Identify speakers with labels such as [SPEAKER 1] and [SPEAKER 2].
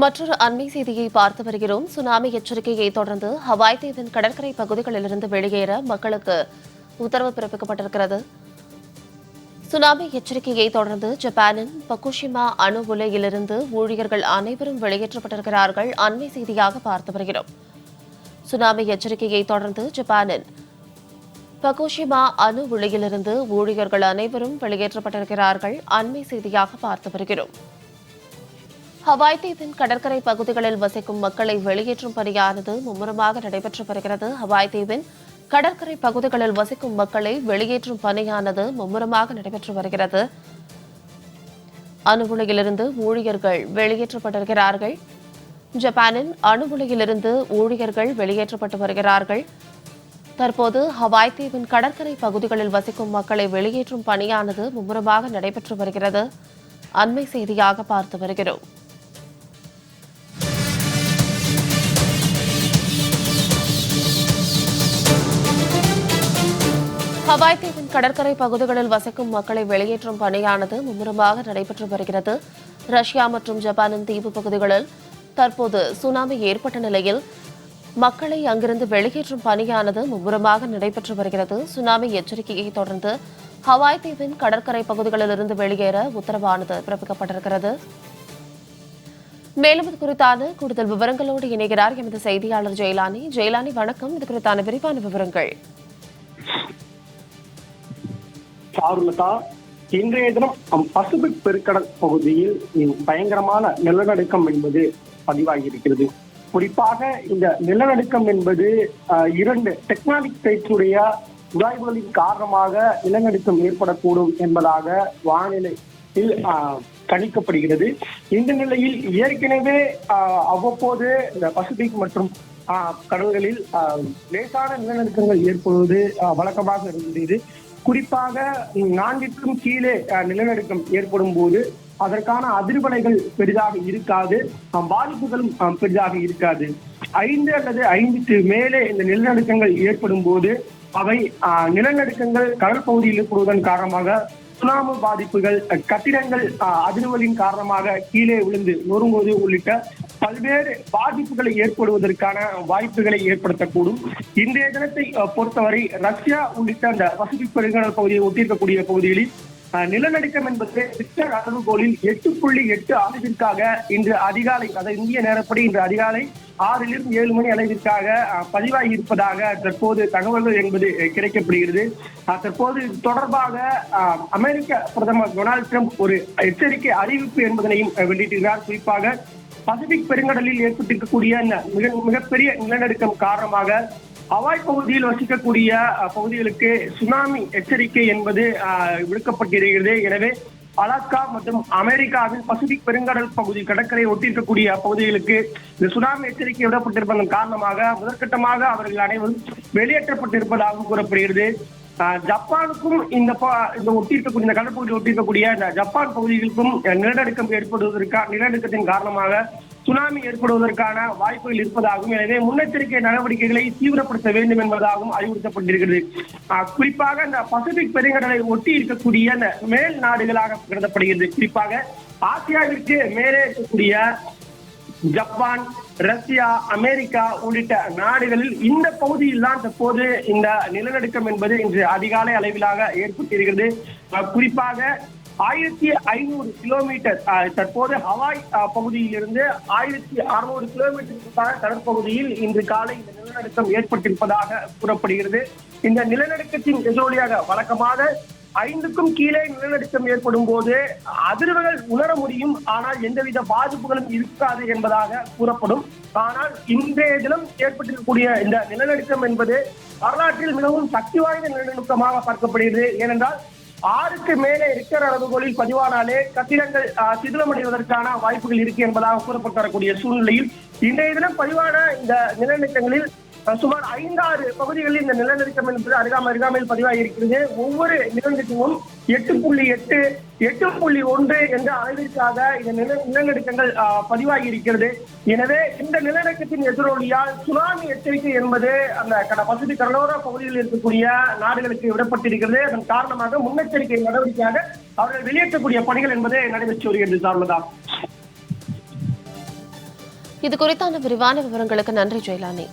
[SPEAKER 1] மற்றொரு அண்மை செய்தியை பார்த்து வருகிறோம். சுனாமி எச்சரிக்கையை தொடர்ந்து ஹவாய் தீவின் கடற்கரை பகுதிகளிலிருந்து வெளியேற மக்களுக்கு உத்தரவு பிறப்பிக்கப்பட்டிருக்கிறது. சுனாமி எச்சரிக்கையை தொடர்ந்து ஜப்பானின் பகுஷிமா அணு உலையிலிருந்து ஊழியர்கள் அனைவரும் வெளியேற்றப்பட்டிருக்கிறார்கள். அண்மை செய்தியாக பார்த்து வருகிறோம். சுனாமி எச்சரிக்கையை தொடர்ந்து ஜப்பானின் பகுஷிமா அணு உலையிலிருந்து ஊழியர்கள் அனைவரும் வெளியேற்றப்பட்டிருக்கிறார்கள். அண்மை செய்தியாக பார்த்து வருகிறோம். ஹவாய் தீவின் கடற்கரை பகுதிகளில் வசிக்கும் மக்களை வெளியேற்றும் பணியானது மும்முரமாக நடைபெற்று வருகிறது. ஹவாய் தீவின் கடற்கரை பகுதிகளில் வசிக்கும் மக்களை வெளியேற்றும் பணியானது மும்முரமாக நடைபெற்று வருகிறது. அணு உலையிலிருந்து ஊழியர்கள் வெளியேற்றப்பட்டிருக்கிறார்கள். ஜப்பானின் அணு உலையிலிருந்து ஊழியர்கள் வெளியேற்றப்பட்டு வருகிறார்கள். தற்போது ஹவாய் தீவின் கடற்கரை பகுதிகளில் வசிக்கும் மக்களை வெளியேற்றும் பணியானது மும்முரமாக நடைபெற்று வருகிறது. அண்மை செய்தியாக பார்த்து வருகிறோம். ஹவாய் தீவின் கடற்கரை பகுதிகளில் வசிக்கும் மக்களை வெளியேற்றும் பணியானது மும்முரமாக நடைபெற்று வருகிறது. ரஷ்யா மற்றும் ஜப்பானின் தீவு பகுதிகளில் தற்போது சுனாமி ஏற்பட்ட நிலையில் மக்களை அங்கிருந்து வெளியேற்றும் பணியானது மும்முரமாக நடைபெற்று வருகிறது. சுனாமி எச்சரிக்கையை தொடர்ந்து ஹவாய் தீவின் கடற்கரை பகுதிகளிலிருந்து வெளியேற உத்தரவானது பிறப்பிக்கப்பட்டிருக்கிறது. மேலும் இது குறித்தான கூடுதல் விவரங்களோடு இணைகிறார் எமது செய்தியாளர் ஜெயலானி. ஜெயலானி, வணக்கம். இது குறித்தான விரிவான விவரங்கள்.
[SPEAKER 2] சாருலதா, இன்றைய தினம் பசிபிக் பெருங்கடல் பகுதியில் பயங்கரமான நிலநடுக்கம் என்பது பதிவாகி இருக்கிறது. குறிப்பாக இந்த நிலநடுக்கம் என்பது இரண்டு டெக்டானிக் பிளேட்ஸுடைய உராய்வுகளின் காரணமாக நிலநடுக்கம் ஏற்படக்கூடும் என்பதாக வானிலையில் கணிக்கப்படுகிறது. இந்த நிலையில் ஏற்கனவே அவ்வப்போது இந்த பசிபிக் மற்றும் கடல்களில் லேசான நிலநடுக்கங்கள் ஏற்படுவது வழக்கமாக இருந்தது. குறிப்பாக 4க்கும் கீழே நிலநடுக்கம் ஏற்படும் போது அதற்கான அதிர்வலைகள் பெரிதாக இருக்காது, பாதிப்புகளும் பெரிதாக இருக்காது. 5 அல்லது 5க்கு மேலே இந்த நிலநடுக்கங்கள் ஏற்படும் போது அவை நிலநடுக்கங்கள் கடல் பகுதியில் ஏற்படுவதன் காரணமாக சுனாமி பாதிப்புகள், கட்டிடங்கள் அதிர்வலின் காரணமாக கீழே விழுந்து நொறுங்குவது உள்ளிட்ட பல்வேறு பாதிப்புகளை ஏற்படுவதற்கான வாய்ப்புகளை ஏற்படுத்தக்கூடும். இன்றைய தினத்தை பொறுத்தவரை ரஷ்யா உள்ளிட்ட அந்த பசிபிக் பெருங்கடல் பகுதியை ஒட்டியிருக்கக்கூடிய பகுதிகளில் நிலநடுக்கம் என்பது ரிக்டர் அளவுகோலில் 8.8 அளவிற்காக இன்று அதிகாலை, அதாவது இந்திய நேரப்படி இன்று அதிகாலை 6லிருந்து 7 மணி அளவிற்காக பதிவாகி இருப்பதாக தற்போது தகவல்கள் என்பது கிடைக்கப்படுகிறது. தற்போது தொடர்பாக அமெரிக்க பிரதமர் டொனால்டு டிரம்ப் ஒரு எச்சரிக்கை அறிவிப்பு என்பதனையும் வெளியிட்டிருக்கிறார். குறிப்பாக பசிபிக் பெருங்கடலில் ஏற்பட்டிருக்கக்கூடிய மிகப்பெரிய நிலநடுக்கம் காரணமாக ஹவாய் பகுதியில் வசிக்கக்கூடிய பகுதிகளுக்கு சுனாமி எச்சரிக்கை என்பது விடுக்கப்பட்டிருக்கிறது. எனவே அலாஸ்கா மற்றும் அமெரிக்காவின் பசிபிக் பெருங்கடல் பகுதி கடற்கரை ஒட்டியிருக்கக்கூடிய பகுதிகளுக்கு இந்த சுனாமி எச்சரிக்கை விடப்பட்டிருப்பதன் காரணமாக முதற்கட்டமாக அவர்கள் அனைவரும் வெளியேற்றப்பட்டிருப்பதாக கூறப்படுகிறது. ஜப்பானுக்கும் இந்த ஒட்டியிருக்கக்கூடிய இந்த கடற்பகுதியில் ஒட்டியிருக்கக்கூடிய இந்த ஜப்பான் பகுதிகளுக்கும் நிலநடுக்கத்தின் காரணமாக சுனாமி ஏற்படுவதற்கான வாய்ப்புகள் இருப்பதாகவும், எனவே முன்னெச்சரிக்கை நடவடிக்கைகளை தீவிரப்படுத்த வேண்டும் என்பதாகவும் அறிவுறுத்தப்பட்டிருக்கிறது. குறிப்பாக இந்த பசிபிக் பெருங்கடலை ஒட்டி இருக்கக்கூடிய இந்த மேல் நாடுகளாக கருதப்படுகிறது. குறிப்பாக ஆசியாவிற்கு மேலே இருக்கக்கூடிய ஜப்பான், ரஷ்யா, அமெரிக்கா உள்ளிட்ட நாடுகளில் இந்த பகுதியில் தான் தற்போது இந்த நிலநடுக்கம் என்பது இன்று அதிகாலை அளவிலாக ஏற்பட்டிருக்கிறது. குறிப்பாக 1500 கிலோமீட்டர் தற்போது ஹவாய் பகுதியிலிருந்து 1600 கிலோமீட்டர் கடற்பகுதியில் இன்று காலை இந்த நிலநடுக்கம் ஏற்பட்டிருப்பதாக கூறப்படுகிறது. இந்த நிலநடுக்கத்தின் எதிரொலியாக வழக்கமாக 5க்கும் கீழே நிலநடுக்கம் ஏற்படும் போது அதிர்வுகள் உணர முடியும், ஆனால் எந்தவித பாதிப்புகளும் இருக்காது என்பதாக கூறப்படும். ஆனால் இன்றைய தினம் ஏற்பட்டிருக்கக்கூடிய இந்த நிலநடுக்கம் என்பது வரலாற்றில் மிகவும் சக்தி வாய்ந்த நிலநடுக்கமாக பார்க்கப்படுகிறது. ஏனென்றால் 6க்கு மேலே ரிக்டர் அளவுகோலில் பதிவானாலே கட்டிடங்கள் சிதிலமடைவதற்கான வாய்ப்புகள் இருக்கு என்பதாக கூறப்பட்டு வரக்கூடிய சூழ்நிலையில் இன்றைய தினம் பதிவான இந்த நிலநடுக்கங்களில் சுமார் 5-6 பகுதிகளில் இந்த நிலநடுக்கம் என்பது அருகாமையில் பதிவாகி இருக்கிறது. ஒவ்வொரு நிலநடுக்கமும் 8.8, 8.1 என்ற அளவிற்காக இந்த நிலநடுக்கங்கள் பதிவாகி இருக்கிறது. எனவே இந்த நிலநடுக்கத்தின் எதிரொலியால் சுனாமி எச்சரிக்கை என்பது அந்த பசிபிக் கடலோர பகுதியில் இருக்கக்கூடிய நாடுகளுக்கு விடப்பட்டிருக்கிறது. அதன் காரணமாக முன்னெச்சரிக்கை நடவடிக்கையாக அவர்கள் வெளியேற்றக்கூடிய பணிகள் என்பது நடைபெற்று வருகிறது. சார்லதா,
[SPEAKER 1] இது குறித்தான விரிவான விவரங்களுக்கு நன்றி ஜெயலானி.